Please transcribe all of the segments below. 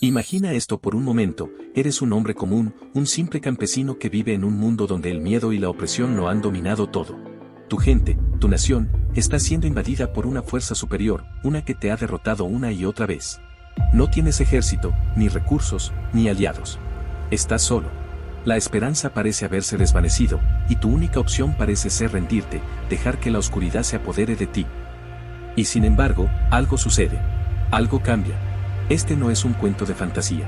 Imagina esto por un momento, eres un hombre común, un simple campesino que vive en un mundo donde el miedo y la opresión lo han dominado todo. Tu gente, tu nación, está siendo invadida por una fuerza superior, una que te ha derrotado una y otra vez. No tienes ejército, ni recursos, ni aliados. Estás solo. La esperanza parece haberse desvanecido, y tu única opción parece ser rendirte, dejar que la oscuridad se apodere de ti. Y sin embargo, algo sucede. Algo cambia. Este no es un cuento de fantasía.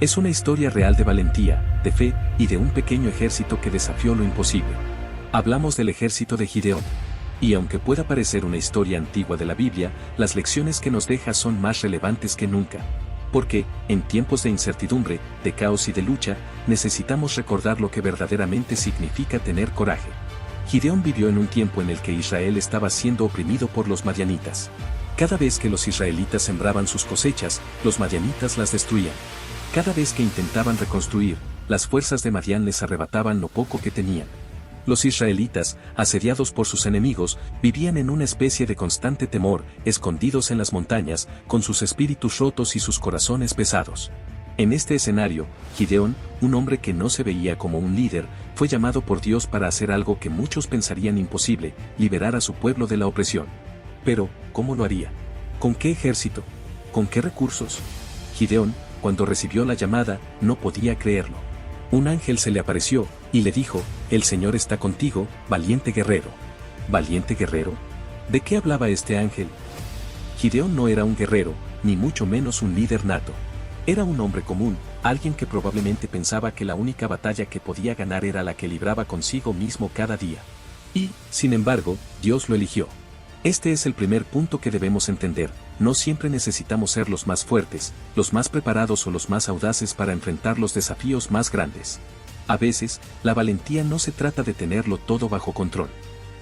Es una historia real de valentía, de fe, y de un pequeño ejército que desafió lo imposible. Hablamos del ejército de Gideón. Y aunque pueda parecer una historia antigua de la Biblia, las lecciones que nos deja son más relevantes que nunca. Porque, en tiempos de incertidumbre, de caos y de lucha, necesitamos recordar lo que verdaderamente significa tener coraje. Gideón vivió en un tiempo en el que Israel estaba siendo oprimido por los madianitas. Cada vez que los israelitas sembraban sus cosechas, los madianitas las destruían. Cada vez que intentaban reconstruir, las fuerzas de Madián les arrebataban lo poco que tenían. Los israelitas, asediados por sus enemigos, vivían en una especie de constante temor, escondidos en las montañas, con sus espíritus rotos y sus corazones pesados. En este escenario, Gideón, un hombre que no se veía como un líder, fue llamado por Dios para hacer algo que muchos pensarían imposible, liberar a su pueblo de la opresión. Pero, ¿cómo lo haría? ¿Con qué ejército? ¿Con qué recursos? Gideón, cuando recibió la llamada, no podía creerlo. Un ángel se le apareció, y le dijo, «El Señor está contigo, valiente guerrero». ¿Valiente guerrero? ¿De qué hablaba este ángel? Gideón no era un guerrero, ni mucho menos un líder nato. Era un hombre común, alguien que probablemente pensaba que la única batalla que podía ganar era la que libraba consigo mismo cada día. Y, sin embargo, Dios lo eligió. Este es el primer punto que debemos entender, no siempre necesitamos ser los más fuertes, los más preparados o los más audaces para enfrentar los desafíos más grandes. A veces, la valentía no se trata de tenerlo todo bajo control.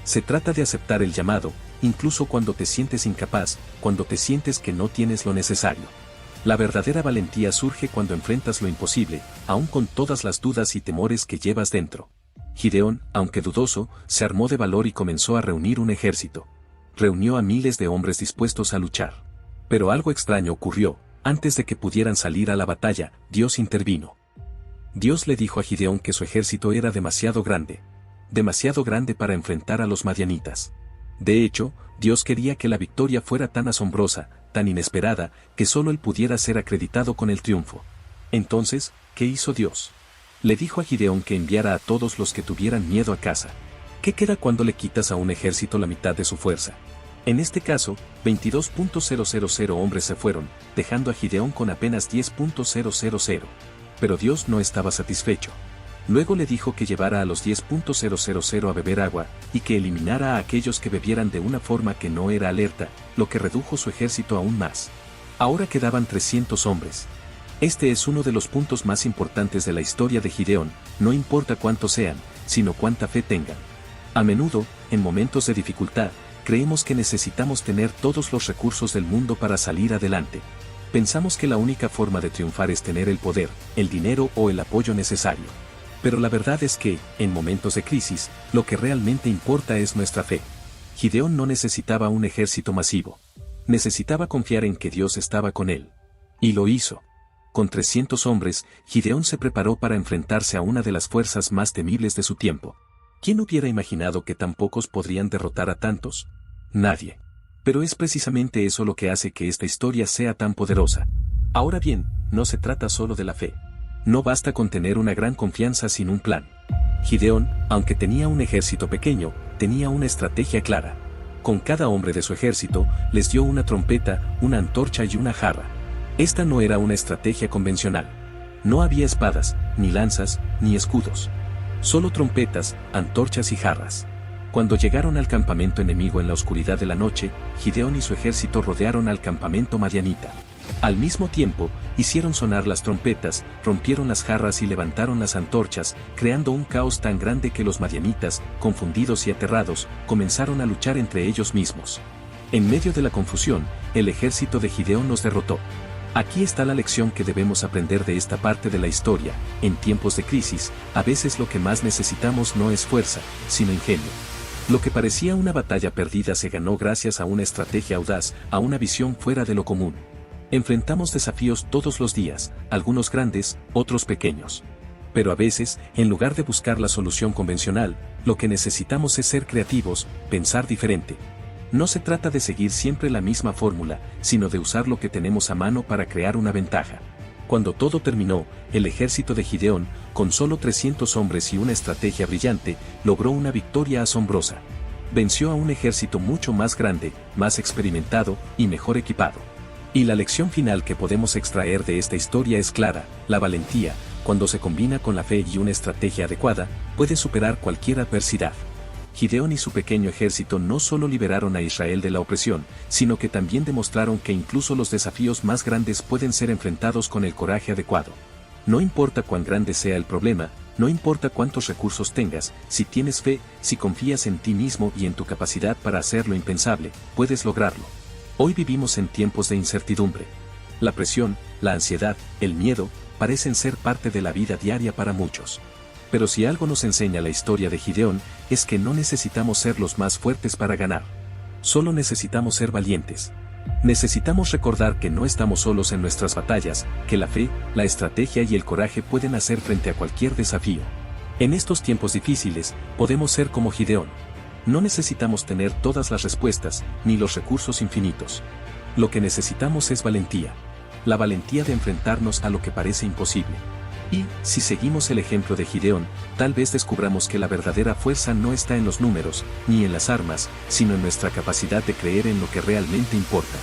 Se trata de aceptar el llamado, incluso cuando te sientes incapaz, cuando te sientes que no tienes lo necesario. La verdadera valentía surge cuando enfrentas lo imposible, aun con todas las dudas y temores que llevas dentro. Gideón, aunque dudoso, se armó de valor y comenzó a reunir un ejército. Reunió a miles de hombres dispuestos a luchar. Pero algo extraño ocurrió, antes de que pudieran salir a la batalla, Dios intervino. Dios le dijo a Gideón que su ejército era demasiado grande para enfrentar a los madianitas. De hecho, Dios quería que la victoria fuera tan asombrosa, tan inesperada, que solo él pudiera ser acreditado con el triunfo. Entonces, ¿qué hizo Dios? Le dijo a Gideón que enviara a todos los que tuvieran miedo a casa. ¿Qué queda cuando le quitas a un ejército la mitad de su fuerza? En este caso, 22.000 hombres se fueron, dejando a Gideón con apenas 10.000. Pero Dios no estaba satisfecho. Luego le dijo que llevara a los 10.000 a beber agua, y que eliminara a aquellos que bebieran de una forma que no era alerta, lo que redujo su ejército aún más. Ahora quedaban 300 hombres. Este es uno de los puntos más importantes de la historia de Gideón, no importa cuántos sean, sino cuánta fe tengan. A menudo, en momentos de dificultad, creemos que necesitamos tener todos los recursos del mundo para salir adelante. Pensamos que la única forma de triunfar es tener el poder, el dinero o el apoyo necesario. Pero la verdad es que, en momentos de crisis, lo que realmente importa es nuestra fe. Gideón no necesitaba un ejército masivo. Necesitaba confiar en que Dios estaba con él. Y lo hizo. Con 300 hombres, Gideón se preparó para enfrentarse a una de las fuerzas más temibles de su tiempo. ¿Quién hubiera imaginado que tan pocos podrían derrotar a tantos? Nadie. Pero es precisamente eso lo que hace que esta historia sea tan poderosa. Ahora bien, no se trata solo de la fe. No basta con tener una gran confianza sin un plan. Gideón, aunque tenía un ejército pequeño, tenía una estrategia clara. Con cada hombre de su ejército, les dio una trompeta, una antorcha y una jarra. Esta no era una estrategia convencional. No había espadas, ni lanzas, ni escudos. Solo trompetas, antorchas y jarras. Cuando llegaron al campamento enemigo en la oscuridad de la noche, Gideón y su ejército rodearon al campamento madianita. Al mismo tiempo, hicieron sonar las trompetas, rompieron las jarras y levantaron las antorchas, creando un caos tan grande que los madianitas, confundidos y aterrados, comenzaron a luchar entre ellos mismos. En medio de la confusión, el ejército de Gideón los derrotó. Aquí está la lección que debemos aprender de esta parte de la historia. En tiempos de crisis, a veces lo que más necesitamos no es fuerza, sino ingenio. Lo que parecía una batalla perdida se ganó gracias a una estrategia audaz, a una visión fuera de lo común. Enfrentamos desafíos todos los días, algunos grandes, otros pequeños. Pero a veces, en lugar de buscar la solución convencional, lo que necesitamos es ser creativos, pensar diferente. No se trata de seguir siempre la misma fórmula, sino de usar lo que tenemos a mano para crear una ventaja. Cuando todo terminó, el ejército de Gideón, con solo 300 hombres y una estrategia brillante, logró una victoria asombrosa. Venció a un ejército mucho más grande, más experimentado y mejor equipado. Y la lección final que podemos extraer de esta historia es clara: la valentía, cuando se combina con la fe y una estrategia adecuada, puede superar cualquier adversidad. Gideón y su pequeño ejército no solo liberaron a Israel de la opresión, sino que también demostraron que incluso los desafíos más grandes pueden ser enfrentados con el coraje adecuado. No importa cuán grande sea el problema, no importa cuántos recursos tengas, si tienes fe, si confías en ti mismo y en tu capacidad para hacer lo impensable, puedes lograrlo. Hoy vivimos en tiempos de incertidumbre. La presión, la ansiedad, el miedo, parecen ser parte de la vida diaria para muchos. Pero si algo nos enseña la historia de Gideón, es que no necesitamos ser los más fuertes para ganar. Solo necesitamos ser valientes. Necesitamos recordar que no estamos solos en nuestras batallas, que la fe, la estrategia y el coraje pueden hacer frente a cualquier desafío. En estos tiempos difíciles, podemos ser como Gideón. No necesitamos tener todas las respuestas, ni los recursos infinitos. Lo que necesitamos es valentía. La valentía de enfrentarnos a lo que parece imposible. Y, si seguimos el ejemplo de Gideón, tal vez descubramos que la verdadera fuerza no está en los números, ni en las armas, sino en nuestra capacidad de creer en lo que realmente importa.